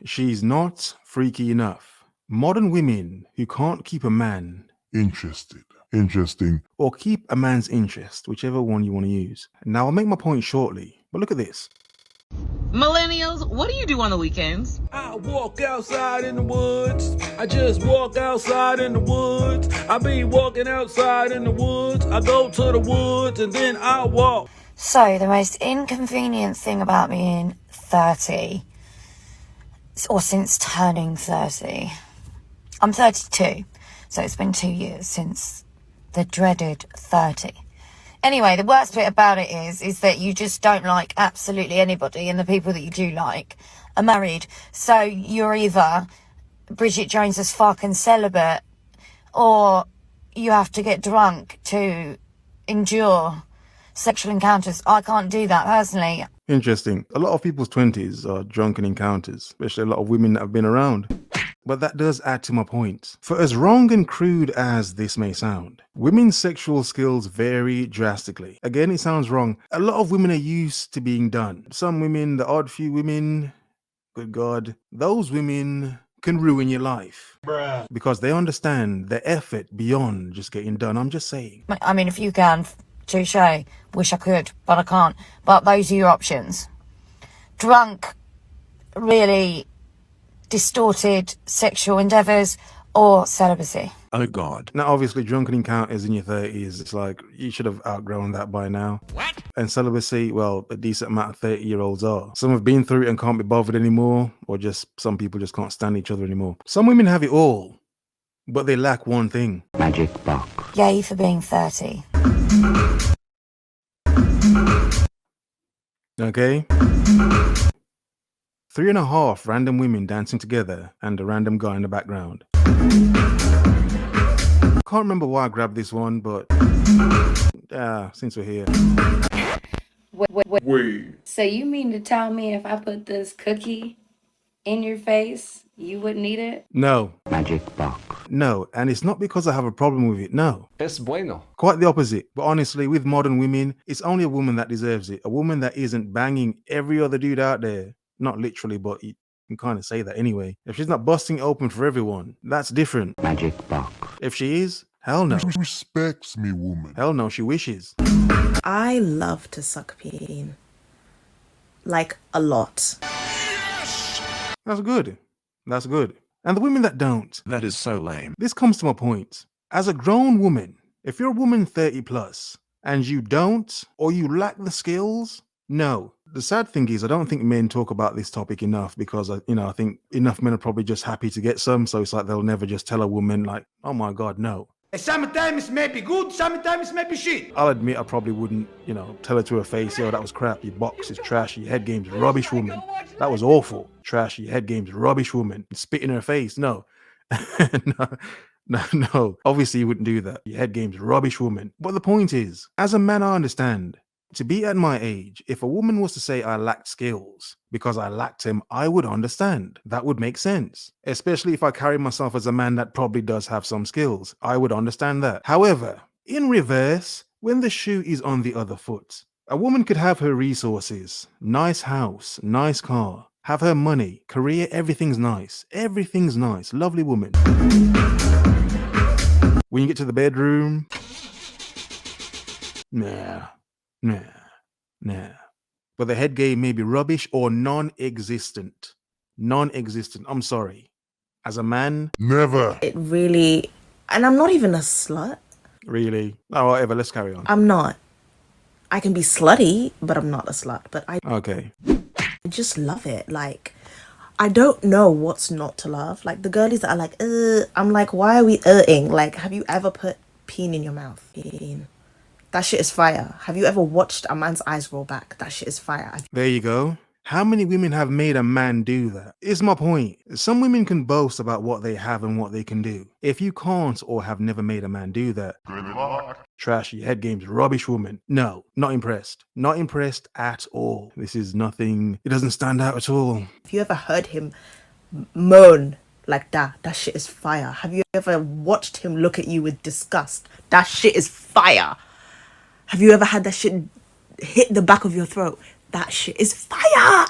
She's not freaky enough. Modern women who can't keep a man Interested. Interesting. or keep a man's interest, whichever one you want to use. Now, I'll make my point shortly, but look at this. Millennials, what do you do on the weekends? I walk outside in the woods. I just walk outside in the woods. I be walking outside in the woods. I go to the woods and then I walk. So, the most inconvenient thing about being 30, or since turning 30, I'm 32, so it's been 2 years since the dreaded 30. Anyway, the worst bit about it is that you just don't like absolutely anybody, and the people that you do like are married. So you're either Bridget Jones as fuck and celibate, or you have to get drunk to endure sexual encounters. I can't do that personally. Interesting. A lot of people's 20s are drunken encounters, especially a lot of women that have been around. But that does add to my point. For as wrong and crude as this may sound, women's sexual skills vary drastically. Again, it sounds wrong. A lot of women are used to being done. Some women, the odd few women, good God, those women can ruin your life. Bruh. Because they understand the effort beyond just getting done. I'm just saying. I mean, if you can, touche. Wish I could, but I can't. But those are your options. Drunk, really distorted sexual endeavors, or celibacy. Oh God. Now, obviously, drunken encounters in your 30s, it's like you should have outgrown that by now. What? And celibacy, well, a decent amount of 30-year-olds are. Some have been through it and can't be bothered anymore, or just some people just can't stand each other anymore. Some women have it all, but they lack one thing. Magic box. Yay for being 30. Okay? 3.5 random women dancing together and a random guy in the background. Can't remember why I grabbed this one, but since we're here. Wait. So you mean to tell me if I put this cookie in your face, you wouldn't eat it? No. Magic box. No, and it's not because I have a problem with it, no. Es bueno. Quite the opposite. But honestly, with modern women, it's only a woman that deserves it. A woman that isn't banging every other dude out there. Not literally, but you can kind of say that anyway. If she's not busting open for everyone, that's different. Magic box. If she is, hell no. Respects me, woman. Hell no, she wishes. I love to suck peen. Like, a lot. That's good. That's good. And the women that don't. That is so lame. This comes to my point. As a grown woman, if you're a woman 30 plus and you don't, or you lack the skills, no. The sad thing is, I don't think men talk about this topic enough because, I think enough men are probably just happy to get some. So it's like they'll never just tell a woman like, oh my God, no. Sometimes may be good, sometimes may be shit. I'll admit I probably wouldn't, tell her to her face, yo, that was crap. Your box is trash. Your head game's rubbish, woman. That was awful. Trash. Your head game's rubbish, woman. Spit in her face. No. No. Obviously, you wouldn't do that. Your head game's rubbish, woman. But the point is, as a man, I understand. To be at my age, if a woman was to say I lacked skills because I lacked them, I would understand. That would make sense. Especially if I carry myself as a man that probably does have some skills. I would understand that. However, in reverse, when the shoe is on the other foot, a woman could have her resources, nice house, nice car, have her money, career, everything's nice. Everything's nice. Lovely woman. When you get to the bedroom, nah. But the head game may be rubbish or non-existent. Non-existent. I'm sorry. As a man, Never. It really... And I'm not even a slut. really. Oh, whatever. Let's carry on. I'm not. I can be slutty, but I'm not a slut. But I Okay. just love it. Like, I don't know what's not to love. Like, the girlies that are like, I'm like, why are we ing? Like, have you ever put peen in your mouth? Peen. That shit is fire. Have you ever watched a man's eyes roll back? That shit is fire. There you go. How many women have made a man do that? Is my point. Some women can boast about what they have and what they can do. If you can't or have never made a man do that, Good luck. trashy head game's rubbish, woman. No, not impressed. Not impressed at all. This is nothing. It doesn't stand out at all. Have you ever heard him moan like that? That shit is fire. Have you ever watched him look at you with disgust? That shit is fire. Have you ever had that shit hit the back of your throat? That shit is fire.